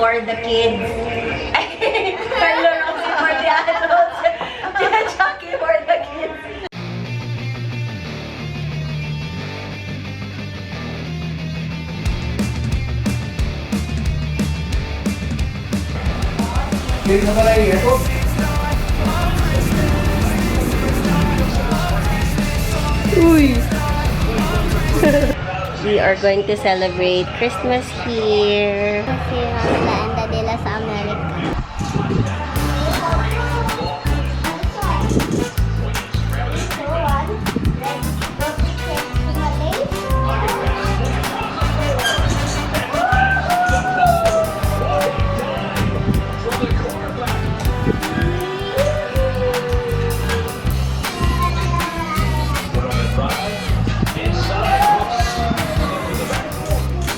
for the kids. Carlo Roxy for the adults. Chucky for the kids. Uy! We are going to celebrate Christmas here. Hacienda de las Americas.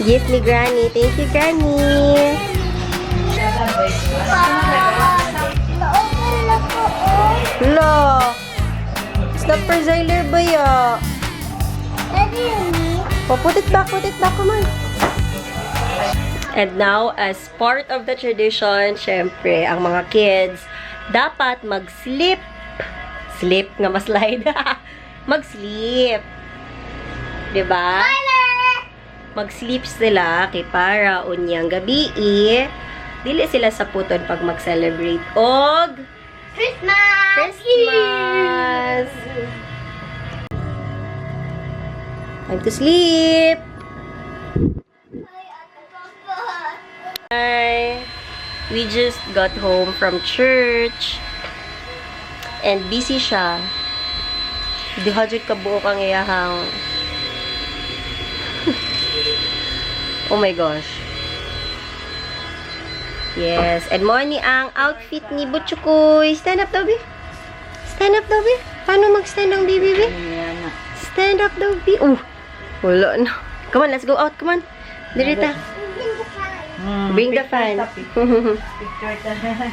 Gift ni Granny. Thank you, Granny. Hello. Stop Zyler ba ya? Oh, put it back, come on. And now, as part of the tradition, syempre, ang mga kids, dapat mag-sleep. Sleep nga ma-slide. Mag-sleep. Diba? Mag-sleep sila kay para unyang gabi dili sila sa puton pag mag-celebrate og Christmas! Time to sleep. Hi. We just got home from church and busy siya. Dihadjud ka buok ang iyahang. Oh my gosh. Yes. And mo ni ang outfit ni Butchukoy. Stand up daw, Bi. Stand up daw, Bi. Paano mag-stand ang baby, Bi? Stand up daw, Bi. Oh, wala na. Come on, let's go out. Come on. Dirita. Bring the fan.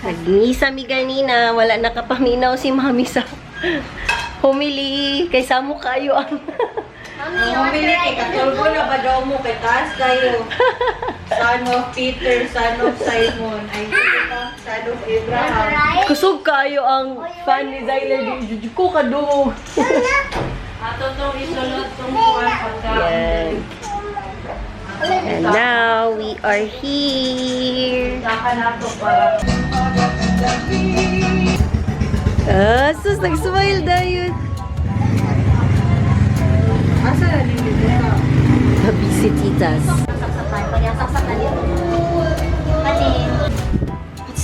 Nagmisa mi ganina. Wala nakapaminaw si Mami sa humili. Kaysa mo kayo ang... Humili kay katulgo na ba daw mo kay taas kayo. Son of Peter, son of Simon. Ay, son of Abraham. Kusog kayo ang fan ni Zyler. Di ko kadung. Ato tong isulot tong kuwan pagka. Yan. And now, we are here. Saka na to para. Sus, nag-smile dahil. Asa na din dito ka? The bisititas. What's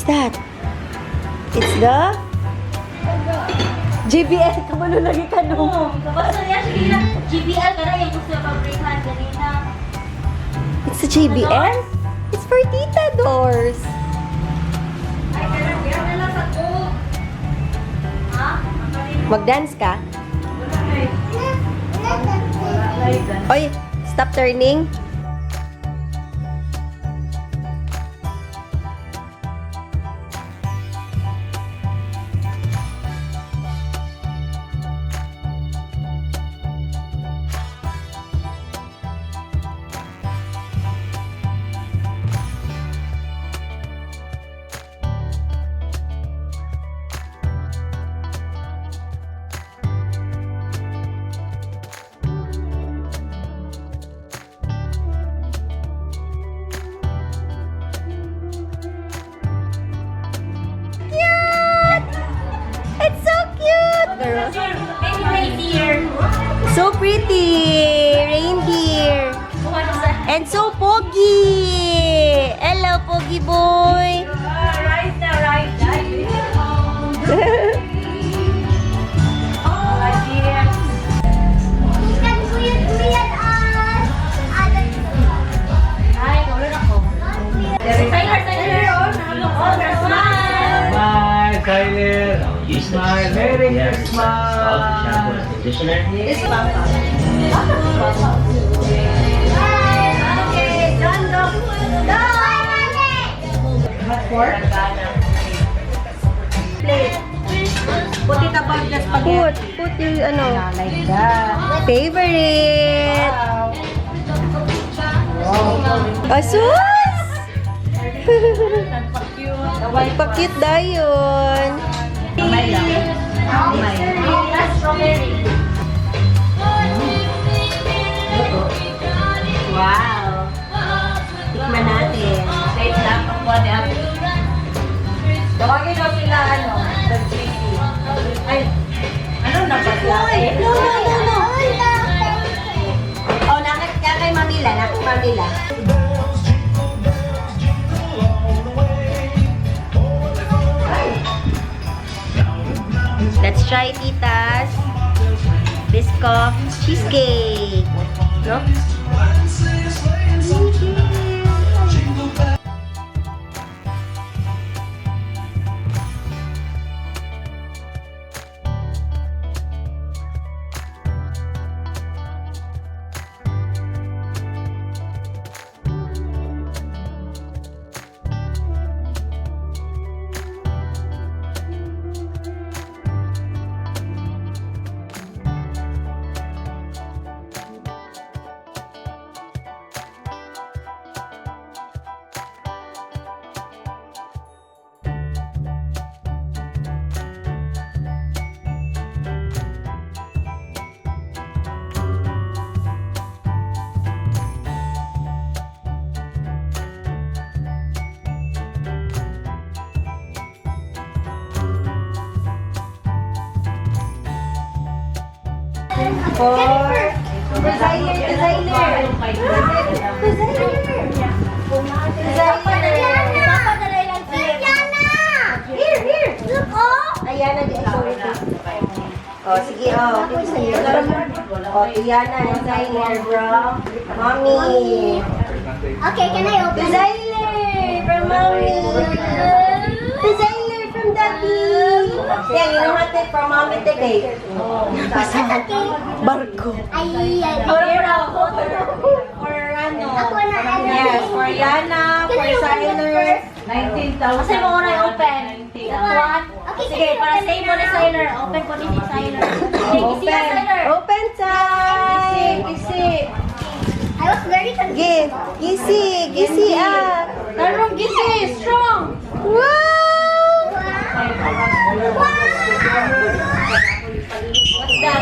that? It's the JBL. Kabalo lagi ka nung. Basta yan, sige na. GBL ka na yung gusto pabrihan kanina. It's a JBL? It's for Tita Doors. Ay, kaya na lang sa ko. Ha? Mag-dance ka? Oy, stop turning. It's so cute! So pretty! Reindeer! And so pogi! Hello, pogi boy! Right na, right. Bye, Tyler. Smile. Merry Christmas. Conditioner. Okay, done, done. Hot pork? Plate. Put it above the spaghetti. Put yung ano. Like that. Favorite! Wow. Asus! Pakit dayon. Kamay lang. Kamay. Strawberry. Wow. Tikman natin. Wait lang, pakuha ni Ate. Tawagin daw sila, nag-GC. Ay, ano na ba sila? No. Oh, kay Mamila. Nakit Mamila. Let's try Tita's Biscoff cheesecake. No? Oh, sige, oh. Oh, Tiana, designer, bro. Mommy. Okay, can I open? Designer from mommy. Designer from daddy. Yan, yun ang natin from mommy today. Oh, barko. Ay. For ano? Ako na, Yes, for Yana, for Siler. 19,000. Kasi mo na open. One. Okay, Sige, para sa imo na Siler. Open ko din si Siler. Okay, Siler. Open time. Kisi. I was very confused. Gisi ah. Tarong Gisi, strong. Wow!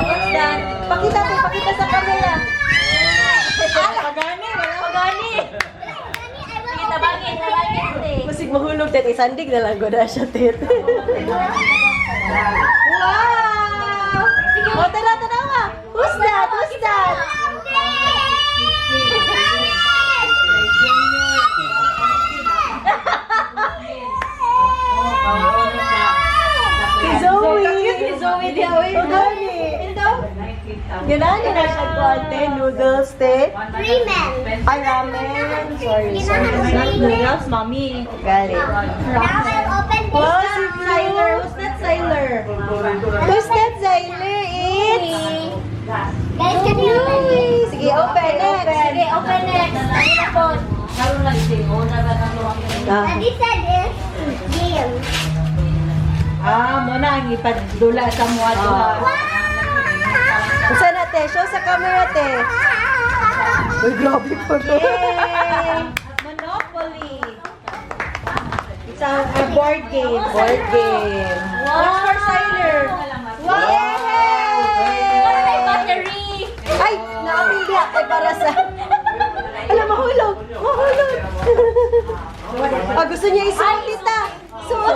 What's that? Pakita sa camera. Pagani, wala pagani. Kita bagay. Musik mahulog tet isandig na lang goda siya tet. Wow! Oh, tanawa. Who's that? Si Zoe. Si Zoe di away. Gani. Ganani na siya ko ate, noodles te. Freeman. Ay, ramen. Sorry. Noodles, mommy. Gali. Now I'll open this Wow, one. si Siler. Who's that Siler? Who's that, Siler? It's... Guys, can you open this? Uy, sige, open next. Okay, open next. Ano na po? Ah. And this said is game. Mo na ang ipadula sa mga duha. Usa na te, show sa camera te. Uy, grabe po to. Yay! Monopoly. It's a board game. Board game. What's for Siler? Yay! Battery. Ay, naapilya. Ay, para sa... Alam, mahulog. Gusto niya isuot, tita. Suot.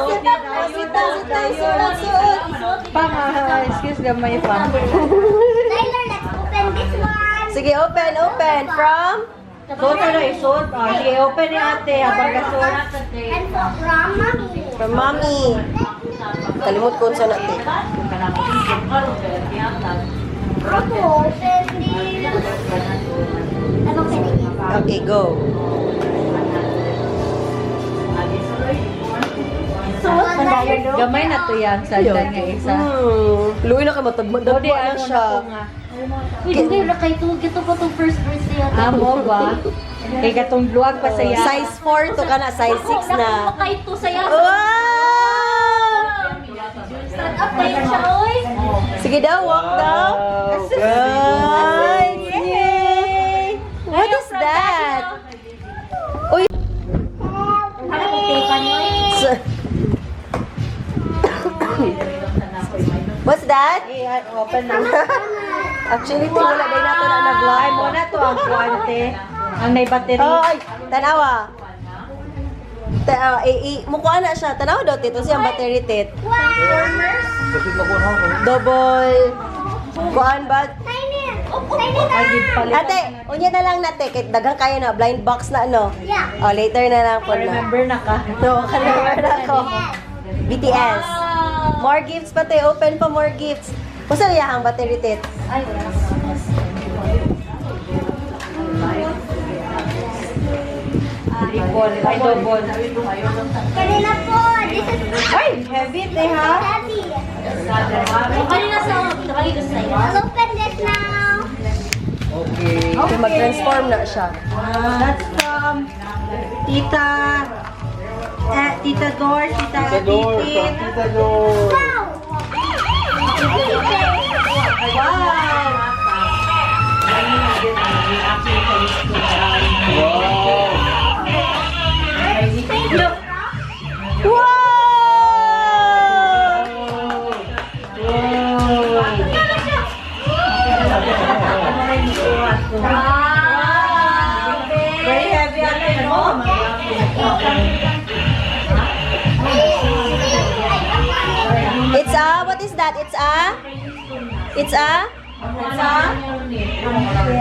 Excuse me, pang. Tyler, let's open this one. Sige, open. From? Suot na isuot. Sige, open ni ate. Habang kasuot. And from mommy. From mommy. Kalimut ko sa natin. Ako, open this. I'm opening it. Okay, go. Gamay na to yan. Sandal nga isa. Luwi na kayo matagmadagwa Body, na siya. Hindi, ito po itong first birthday ako. Amo ba? Kay katong luwag pa sa yan. Size 4 to ka na, size 6 na. Nakuha ito sa yaso. Wow! Stand up kayo siya, oy. Sige daw, walk daw. Guys! Yay! What is that? Uy! Hello, What's that? Open na. Actually, wala din nato na na-vlog. Ay, muna to ang kuwante. Ang may battery. Ay, tanawa. Mukha na siya. Tanawa daw, tito. Siyang battery, tit. Double. Kuhaan ba? Ate, unya na lang nate. Kahit dagang kayo na. Blind box na ano. Oh, later na lang po na. Remember na ka. No, remember na ako. BTS. More gifts pa tayo. Open pa more gifts. Kung saan yung battery, tit? Ay, wala. Triple. Ay, double. Kanina po, this is Ay, heavy, te ha? heavy. Kanina sa nakali ko sa'yo. I'll open this now. Okay. So, mag-transform na siya. That's from Tita Dor, Tita Door, Titin. Tita Door. Wow! Wow! Wow. Wow! Very heavy ate, no? It's a, what is that? It's a,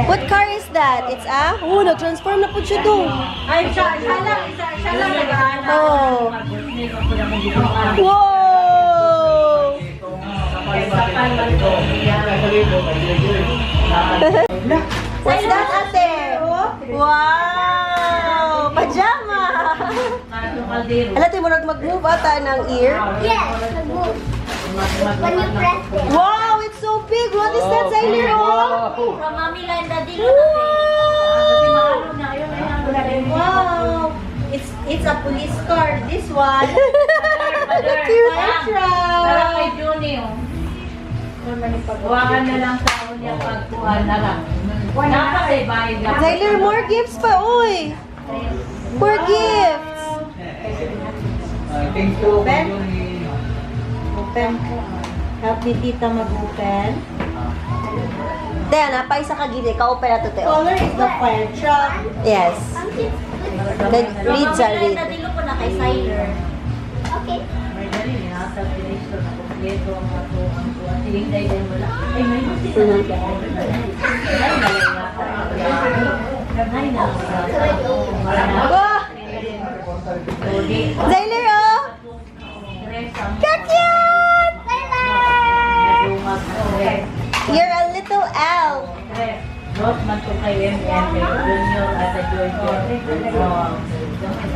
what car is that? It's a, oh, nag-transform na po siya doon. Ay, siya lang nagaan. Oh. Wow! What's that, ate? Wow! Pajama! Alam tayo mo mag-move ata ng ear? Yes, move. When you press it. Wow! It's so big! What is that, Zyler? Oh! From Mami and Daddy. Wow! It's a police car. This one. Cute! Para kay Huwakan na lang sa unya pagkuha na lang. Napakaibahin lang. Zyler, more gifts pa, oy! More gifts! Thank you. Open. Open. Help ni tita mag-open. Taya, napay sa kagili. Ka-open na to, Teo. Color is the fire truck. Yes. Read sa read. Daddy ko na kay Siler. Okay. May dali, nasa pinisyo na kumpleto ang ato ang kuha. Siling day wala. Ay, may musi na lang. Ay, malay na. Ay, na. Oh! Zyler, oh! Ka-cute! You're a little elf. Rose man to kay MN, kay Junior at sa Junior.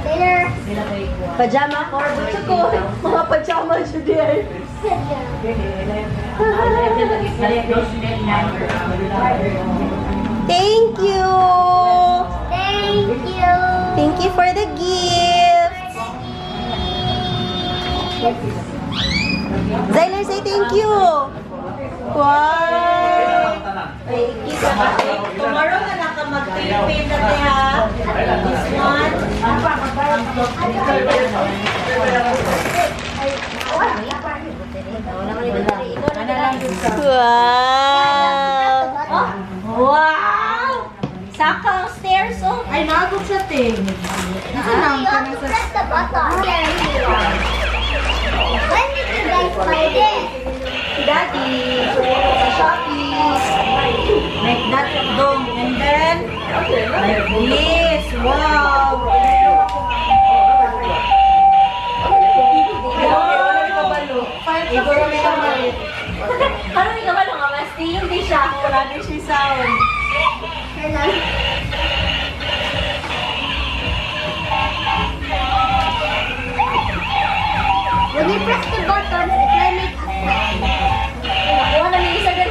Siler. Sila kay kuha. Pajama for butso ko. Mga pajama siya diyan. Thank you! Thank you. Thank you for the gifts. Zyler, say thank you. Wow! Ay, kita ka. Tomorrow na lang ka mag-pay na ha. This one. Wow! Wow! Sakang stairs, oh. Ay, nagod siya, te. You have to press the button. When did you guys buy this? Si Daddy, sa Shopee. Like that, dong. And then, like this. Wow! Iguro may kamalit. Ano yung gawa nga, Masti? Hindi siya. Wala din siya sound. When you press the button, it will make a sound. Nakuha na may isa din.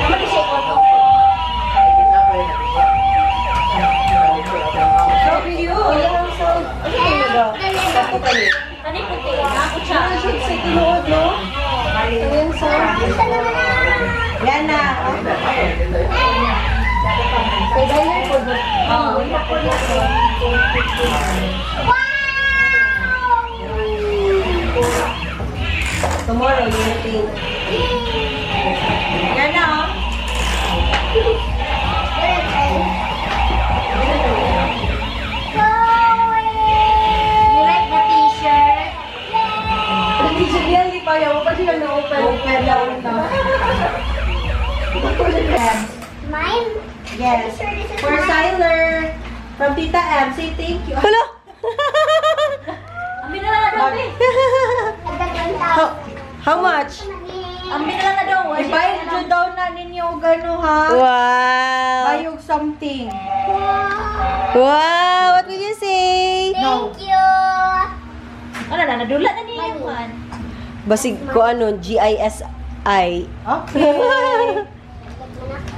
Naman siya auto. Show you. Walang sound. Ano yun na daw? Kani puti. Nakot siya. Ano siya sa tinuod, no? Ano yung sound? Yan na. Kay Diner po. Tomorrow, Daddy ang na-open. Open daw na. Mine? Yes. Sure, this is For mine. Siler, from Tita M, say thank you. Hala! Amin na lang na daw, eh. Nagdagan how, tao. how much? Amin na lang na daw. Ibayad nyo daw na ninyo gano ha. Wow! Bayog something. Wow! What will you say? No. Thank you. Ano na, nadula na niya yung one. Basig ko ano, GISI. Okay.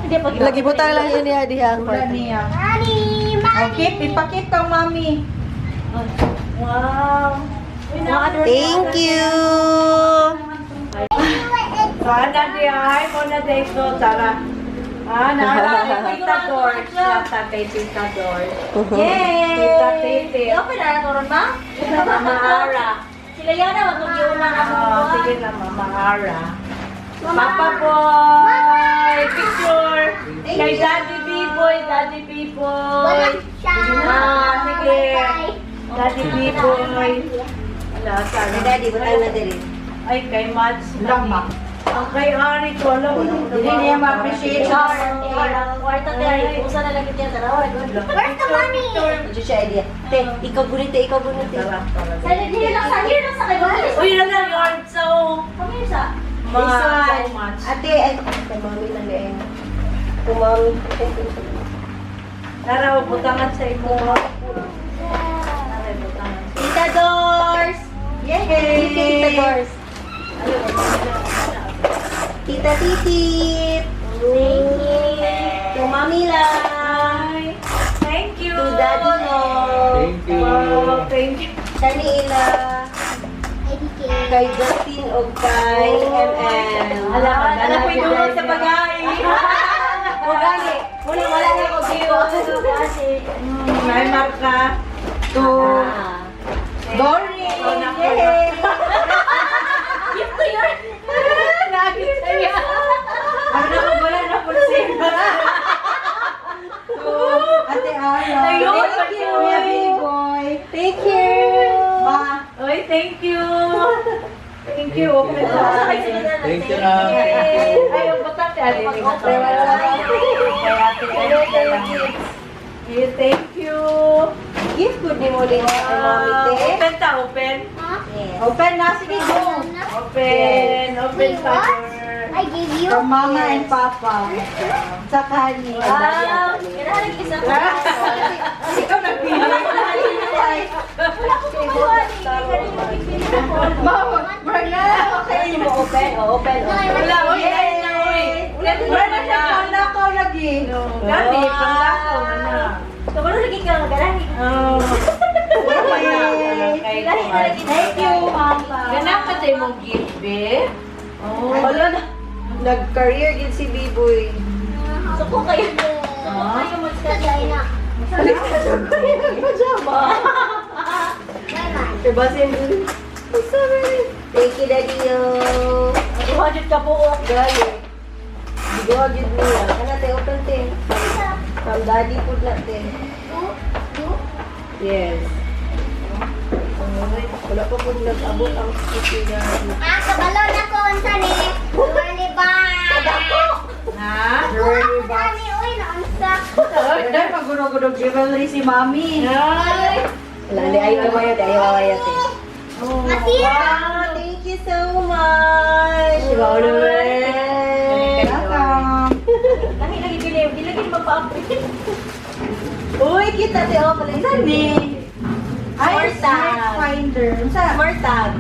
Hindi pa Lagi butang lang yun niya diha. Wala niya. Money, money. Okay, ipakita mami. Wow. Thank you! Sana di ay mo na dito, Tara. Naalala kay Tita Doors. Yata kay Tita Doors. Yay! Tita Tete. Open na na ron ba? Mama Ara. Sila yan na, mag-iwan na ako. Sige na, Mama Ara. Papa Boy! Picture! Kay Daddy B-Boy, Daddy Wala B-Boy. siya. Sige. Daddy B-Boy. Wala, sana. Daddy, butang na diri. Ay, kay Mads. Lama. Ang kay Ari ko, alam mo. Hindi niya ma-appreciate siya. Kwarta tayo, usa na lang kita tara. Where's the money? Ito siya idea. Te, ikaw gunite, ikaw gunite. Sa hindi lang sa kayo. Uy, na lang yun. So, Pamisa. mga This one. so much. Ate, ay, kay mami lang eh. Kung mami. Tara, butangan sa imo. Tara, butangan. Tita Doors! Yay! Tita Doors. Tita Titit! Thank you. To mami lang. Thank you. To daddy no. Thank you. Wow, thank you. Kanila. IDK. Kay Justin o kay ML. Alam ko yung sa bagay. Mugani. Muli wala na ako dito. May marka. To Dory. Yay! Gift to your... Nagit sa'yo. Ang nakabala na po siya. To Ate Ara. Ayun, Thank you, Kuya B-Boy. Thank you. Ma. Oy, thank you. Thank you. Okay Thank you na. Ayaw ba tayo? Thank you. Gift good ni mo din kay mami te. Open ta, open. Yes. Open na, sige go. Open. Open Wait, ta. what? I gave you. From Mama and Papa. Sa kani. Wow. Kailangan isa pa. Ikaw nagpili. Mama, wala. Okay. Mo open, open. Wala, uy. Wala na siya panlakaw lagi. Gani, panlakaw na na. Kabalo lagi ka magalahi. Thank you, Papa. Ganang ka tayo mong gift, be? Wala na. Nag-career din si B-Boy. Suko kayo. Suko kayo Sagay na. Pajama. Diba sin? Thank you, Daddy. Iwajud ka po. Gali. Bigwagid niya. Ano te, open te. From Daddy food na te. Yes. Wala pa po nag-abot ang sticky na. Kabalo na ko unsa ni. Journey bag. Ha? Journey bag. Uy, naunsa. Dahil pag-gurog-gurog jewelry si Mami. Wala, di ay kawayo, di ay kawayo te. Masira. Wow, thank you so much. Wow naman. Welcome. Lagi bilib. Di lagi magpa-upgrade. Uy, kita te. Oh, pala isa ni. Ay, Smart Smart tag. Finder. Smart tag.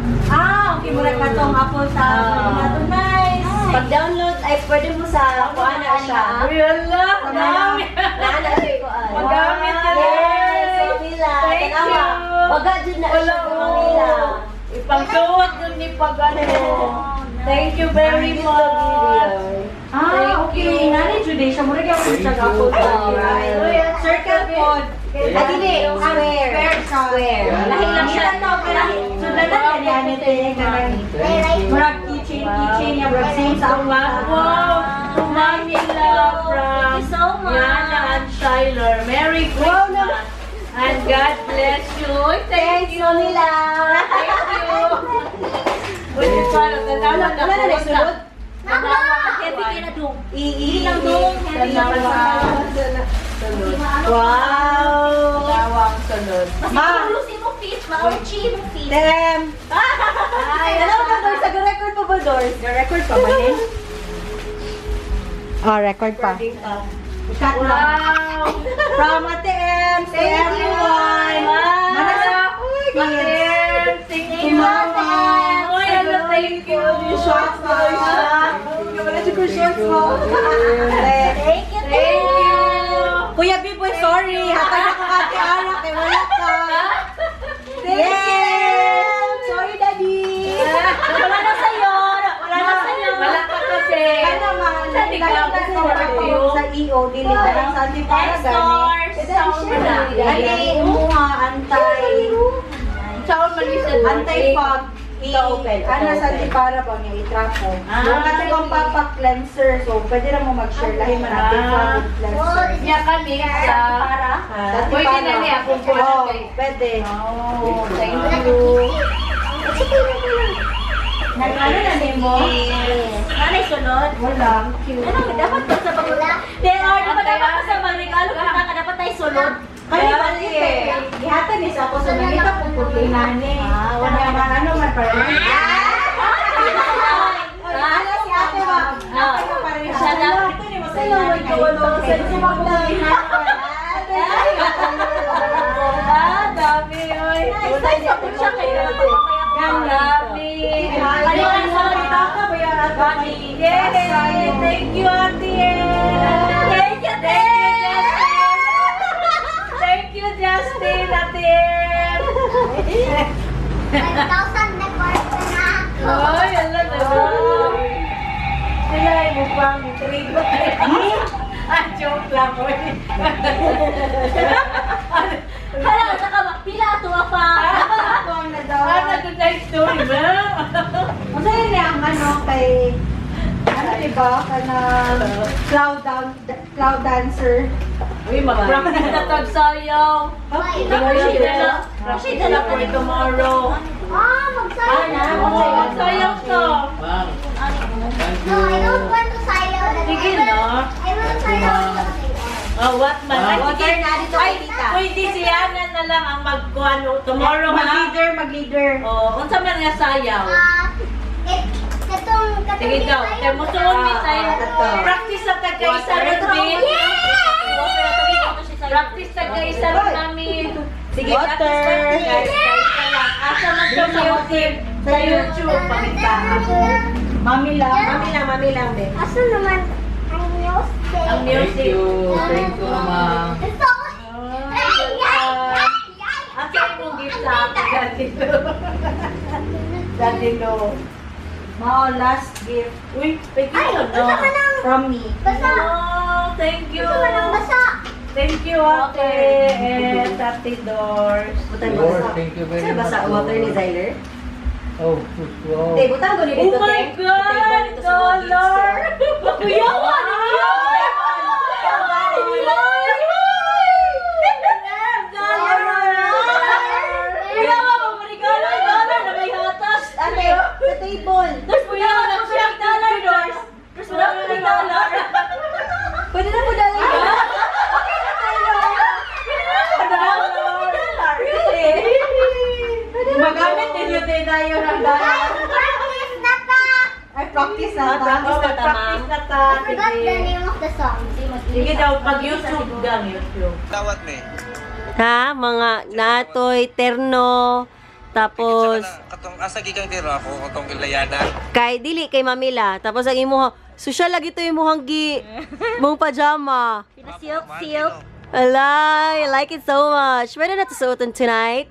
Okay, mura ka tong Apple sa Ah. nice. Pag-download ay pwede mo sa kuha na siya. Uy, ala. Dami. Naana siya kuha. Magamit na. Yes, Mamila. Thank Tanawa. you. Waga dyan na siya kay Mamila. Ipagsuot dun ni Pagano. Thank you very much. Okay. Nani Judy, siya mura kaya ako sa Apple Alright. Circle code. At hindi, square. Square. Lahi lang siya to. Sundan na yan ito. Murag keychain niya. Murag same sa mga. Wow! Manila from Thank you so much. Yana and Shyler. Merry Christmas. And God bless you. Thank you. Mamila. Thank you. Uy, paano ka na? Wala na sulod. Heavy kayo na dong. Ii lang dong, heavy. Wow! Dalawang sunod. Mas inclusive mo feet, ma-OG mo feet. Dem! Ay, alam mo ba, Doors? Nag-record pa ba, Doors? Nag-record pa ba, eh? Oh, record pa. Cut na. From Ate M to everyone. Thank you, Ate Em. Oy, ano, thank you. Shots mo. Wala siya ko shots mo. Thank you, Thank you. Kuya Biboy, sorry. Hatag ako Ate Ara, kay wala ka. Thank you. Sorry, Daddy. Wala na sa'yo. Wala na sa'yo. Wala ka kasi. Kaya naman, Sa ligaw ko sa iyo. sa EO, dili na lang sa Ate Para Next doors. Ani, umuha, antay. Saan malisan mo? Anti-fog. Ano sa Antipara ba niya itrapo? Yung kasi kung papa-cleanser, so pwede na mo mag-share lahi man anti-fog cleanser. Niya kami sa... Sa Pwede na niya kung kuha Oo, kay... pwede. Oh, thank you. Nagano na din mo? Nanay sunod? Wala. Ano, dapat pa sa pagula? Dapat pa sa magregalo ka dapat tayo sunod. Kaya bali eh. Ihatan ni sa ako sa nangita kung putlinahan eh. Wala man ano man para. Ano si ate ba? Ate ko pa rin. Siya lang. Ito ni mo sa iyo. Sa maglahihan. Dami, oy. Nice pa po siya kayo. Dami. Ano ang salita ka? Yay! Thank you, Ate Em. Thank you, Thank you, Justin, Ate Em. 5,000 records na ako. Ay, alam na ba? Sila ay mukbang trigo. Ah, joke lang, oy. Hala, saka pila ato pa. Ako ang nadaw. Ah, nag-nice story ba? Masaya niya ang ano kay ano diba? Kanang cloud dancer. Uy, mag-practice na tag-sayaw. Practice na for tomorrow. Magsayaw na. Magsayaw to. Ma'am, thank No, I don't you. want to sayaw. Sige, no? I will sayaw. Oh, what man? Ay, Water sige. na dito kay tita. Pwede si Ana na lang ang magkuhan tomorrow, ha? Mag-leader. Oh, unsa man nga sayaw? Katong Sige daw. Kaya mo suon mi sayo. Practice sa tagkaisa ron din. Practice tagkaisa ron namin. Sige, water. Asa man sa music sa YouTube pangitahan. Mami lang, be. Aso naman ang music. Ang music. Thank you, ma'am. Ito. Asa imong gift sa akin dati lo. Dati lo. Mao last gift Uy, pwede Ay, ko basa ka no. ng from me. basa. Oh, thank you. Basa ka ng basa. Thank you, Ate. And Ate Doors. Butang Lord, basa. thank you very Sa'yo basa much. water ni Zyler? Oh, wow. Te, butang ko ni Oh dito, my te. God! Dollar! Kuyawa! Kuyawa! Pagmarigalo! Dollar na may hatas! Ate, sa table. Tapos kuyawa na siya ang dollar, Doors! Tapos wala ko ng dollar! Pwede na po dali. Magamit din yung tayo ng dollar. Practice na ta. Ay, practice na. Practice na ta! I forgot the Sige. name of the song. Sige daw, pag-YouTube gang, YouTube. Tawat ni. Ha, mga natoy, terno, tapos Katong asa gikang tiro ako katong ilayana. kay dili kay Mamila. Tapos ang imuha, social lagi to imuhang mong pajama. Silk. Alay, I like it so much. Pwede na to suotin tonight.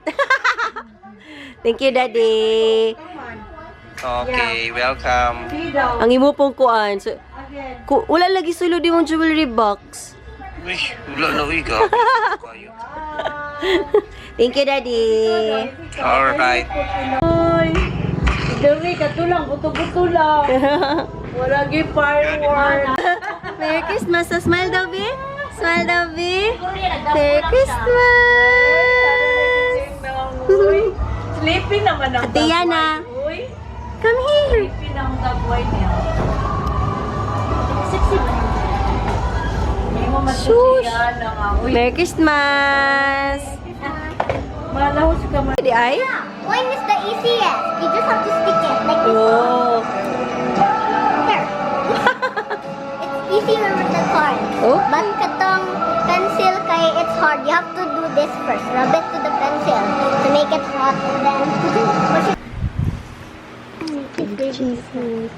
Thank you, Daddy. Okay, welcome. Ang imo pong kuan. So, wala lagi sulod imong jewelry box. Uy, wala na uy ka. Kayo. Thank you, Daddy. Alright. Ay, dali ka to lang, buto-buto lang. Wala gi firework. Merry Christmas. So, smile daw, B. Smile daw, B. Merry Christmas. Uy, sleepy naman ang Ate Yana. baboy. Uy, Come here. sleepy ng buhay niya. Sexy ba? Hindi mo Shush! matutuyan na nga. Uy, Merry Christmas! malahos ka man. Di ay? One is the easiest. You just have to stick it like this. Oh. Here. It's easier with the card. Okay. But katong pencil kay it's hard. You have to do this first. Rub it to the pencil to make it hot and then push it. Jesus.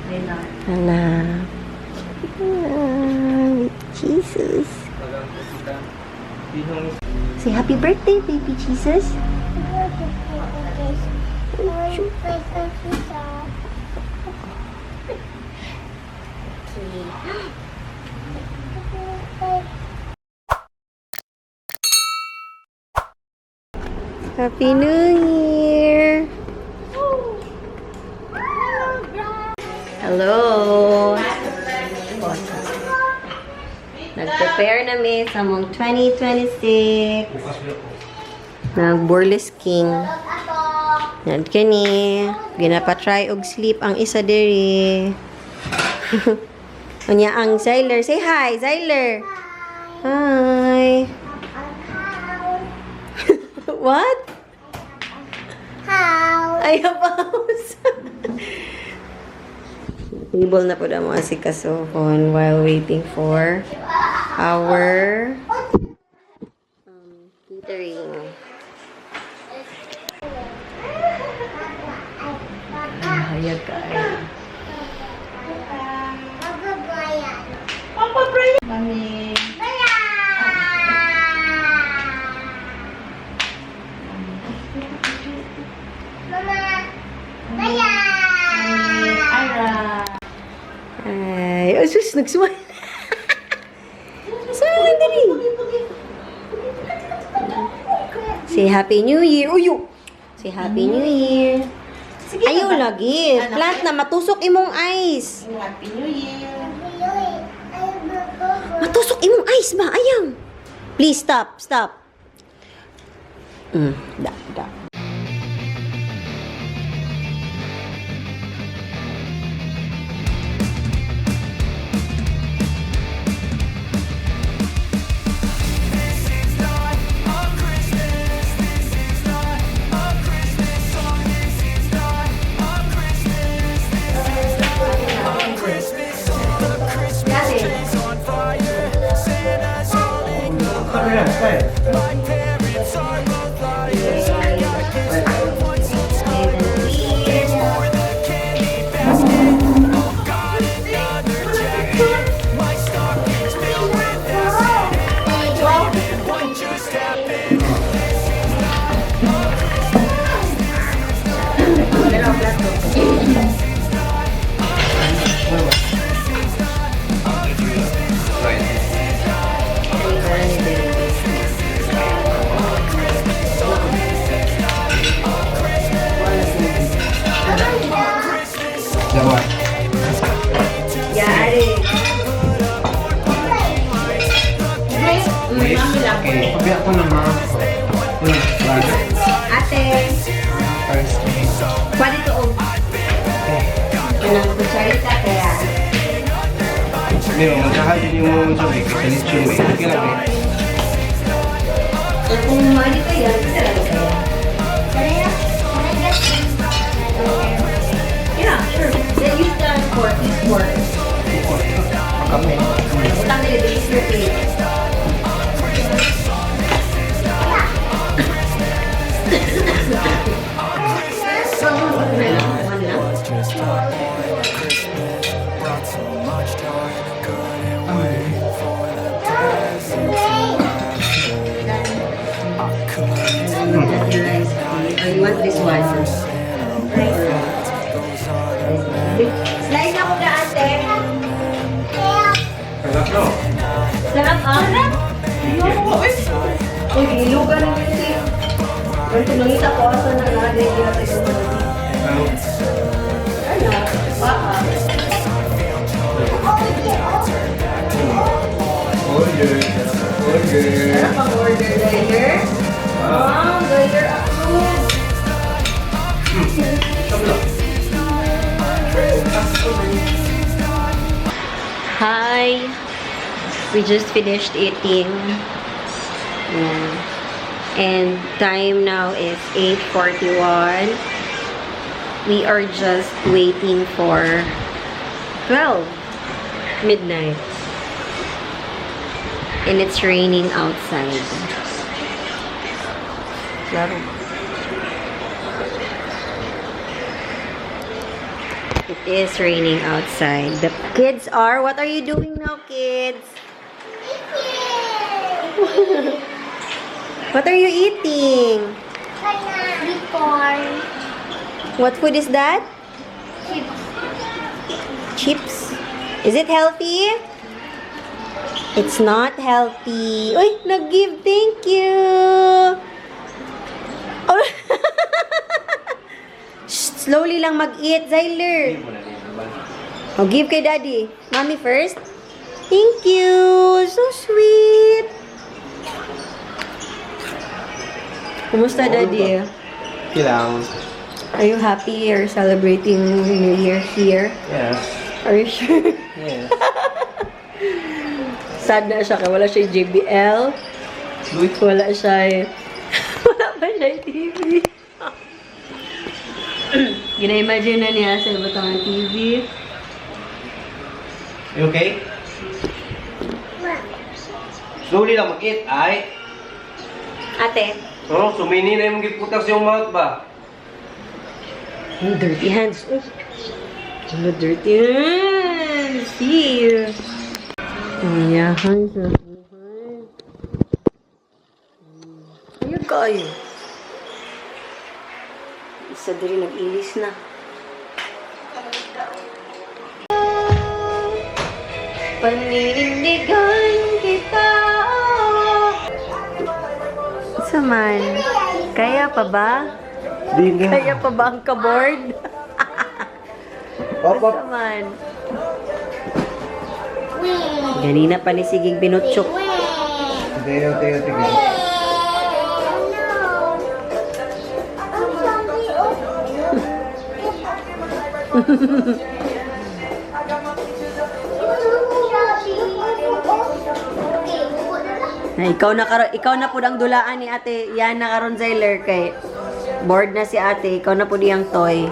Nila. Anak. Jesus. Say happy birthday, baby Jesus. Happy New Year! Hello! Nag-prepare na mi sa mong 2026. Nag-burlesque king. Yan kani. Ginapa-try og sleep ang isa diri. Unya ang Zyler. Say hi, Zyler. Hi. What? How? Ay, pause. Table na po na mga sikasohon while waiting for our catering. Hayag ka. Mami. Ira. Ay, asus, nagsuway. Saan dali? Say Happy New Year. Uyo! Say Happy New Year. Ayaw lagi. Plant na, matusok imong eyes. Happy New Year. Matusok imong eyes ba? Ayaw. Please, stop. Stop. Da. Okay, pabi ako naman. Ate, pwede to og. Anong kutsarita kaya? Hindi, magkakali yung mga sabi, kasi lechon mo. Okay lang eh. Kung mali ko yan, talaga kaya. Yeah, sure. Then use the fork, use fork. Utang nila, the use your plate. You want this one? Slice ako ka, ate. Sarap, ah? Uy, ilugan na yun siya. Ganito nangita ko asa na nade kaya tayo mo. Ano? Baka. Sarap ang order, Dyler. Wow, Dyler approved. Hi! We just finished eating. Yeah. And time now is 8:41. We are just waiting for 12 midnight. And it's raining outside. Claro. It is raining outside. The kids are... What are you doing now, kids? What are you eating? Sweet corn. What food is that? Chips. Chips. Is it healthy? It's not healthy. Uy, nag-give. Thank you. Oh. Shh, slowly lang mag-eat, Zyler. Oh, give kay daddy. Mommy first. Thank you. So sweet. Kumusta, daddy? Kailangan. Are you happy you're celebrating New Year here? Yes. Are you sure? Yes. Sad na siya kaya wala siya JBL. Wala siya wala pa siya TV. Gina-imagine na niya sa ibang TV. You okay? Slowly lang mag-eat, ay. Ate. Oh, sumini na yung giputas yung mouth ba? Dirty hands. Oh, dirty hands. Here. Yahan sa buhay. Ayun kayo. Isa din nag-ilis na. Paninindigan kita. Saman. Kaya pa ba? Di nga. Kaya pa ba ang kaboard? Op, op. Saman. Ganina pa ni Sigig binutsyok. Sige, sige, sige. Na ikaw na po ang dulaan ni Ate Yana karon Zyler kay bored na si Ate, ikaw na po diyang toy.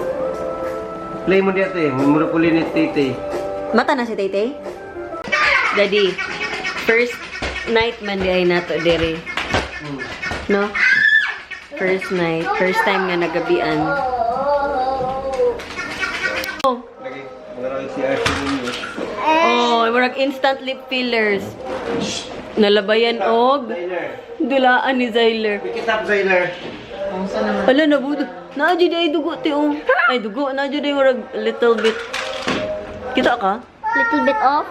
Play mo dito eh. Mura puli ni Tite. Mata na si Taytay? Daddy, first night man di ay nato diri. No? First night, first time nga nagabian. Oh, Lagi. Mga si Ashley ninyo. oh, murag instant lip fillers. Nalabayan og Zyler. dulaan ni Zyler. Pick it up, Zyler. Ala na budo. Naadyo di ay dugo ti oh. Ay dugo, naadyo di murag little bit. Kita ka? Little bit off.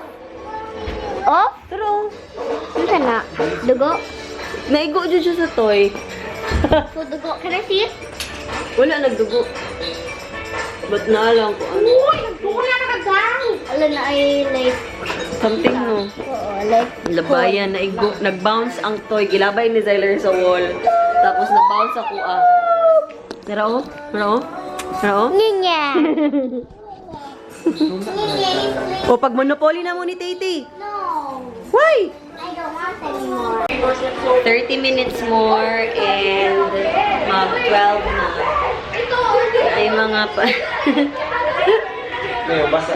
Off? Pero Ano ka na? Dugo? naigo jud siya sa toy. So, dugo. Can I see it? Wala nagdugo. Ba't na lang ko ano? Uy! Nagdugo na nakagang! Alam na ay like... Something no. Oo, like... Labayan, naigo, nag-bounce ang toy. Gilabay ni Zyler sa wall. Tapos na-bounce ako ah. Narao? Narao? Narao? Ninya! O pag Monopoly na mo ni Titi. No! Why? I don't want anymore. 30 minutes more and mag-12 na. Ay mga pa... Ngayon, basta.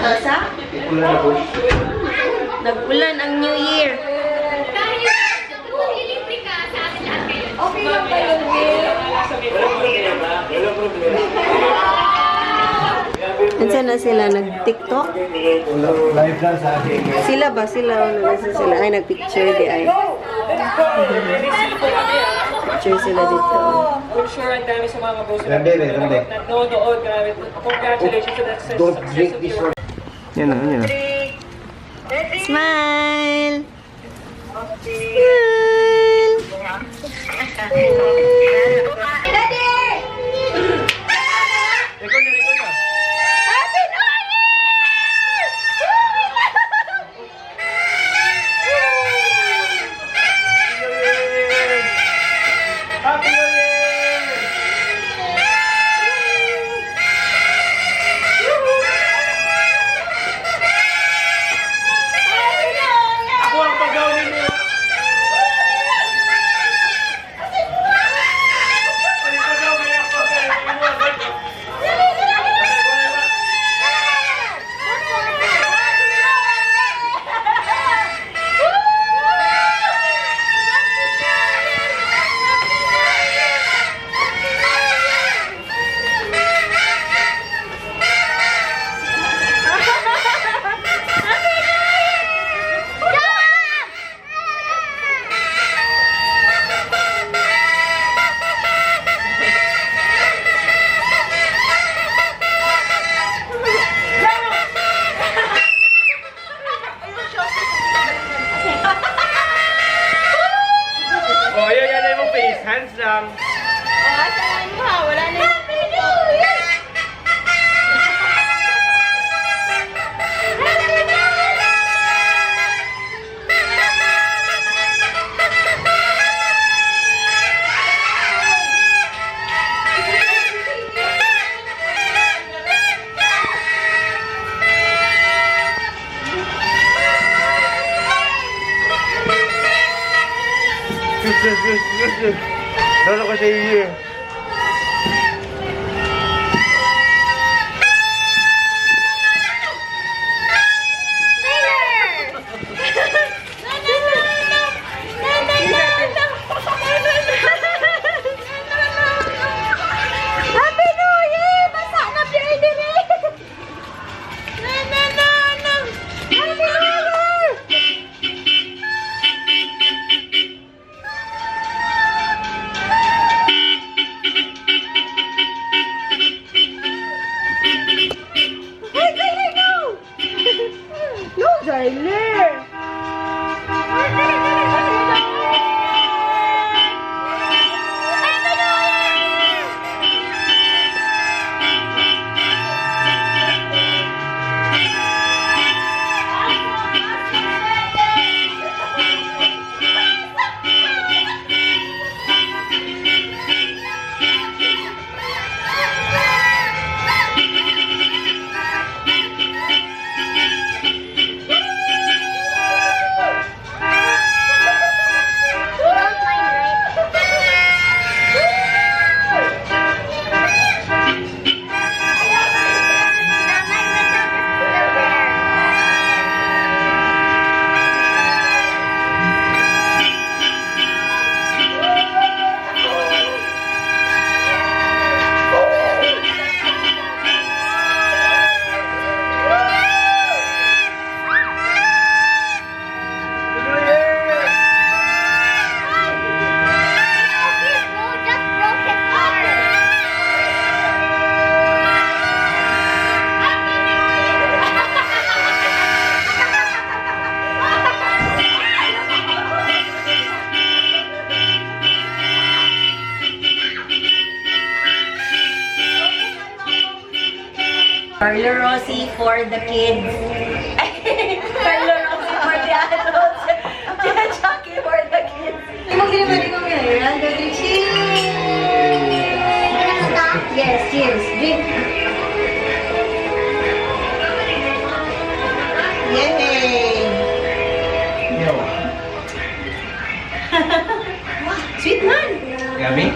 Basa? Ikulan na po. Nag-ulan ang New Year. Okay lang ba yun? Ansan na sila? Nag-TikTok? Live lang sa akin. Sila ba? Sila? Ano nasa sila? Ay, nag-picture di ay. Picture sila dito. I'm sure ang dami sa mga mabuso na Grabe, grabe. nanonood. Grabe. Congratulations to that success. Don't drink this one. Yan na, yan na. Smile! Record na, record na. Happy New Year! please. Hands lang. Wala na yung Good. Lolo ko sa iyo. Happy New Year! Basa na Pierre dire! Happy New Year! Hey, Tyler, no! No, Tyler! You don't mind, right? My result is still there. Bro just broke his Carlo Rossi for the kids. Carlo Rossi for the adults. Chucky for the kids. Mag-delivery ko ngayon. Rando, cheers! Yes, cheers. Drink. Yay! Sweet man! Yummy?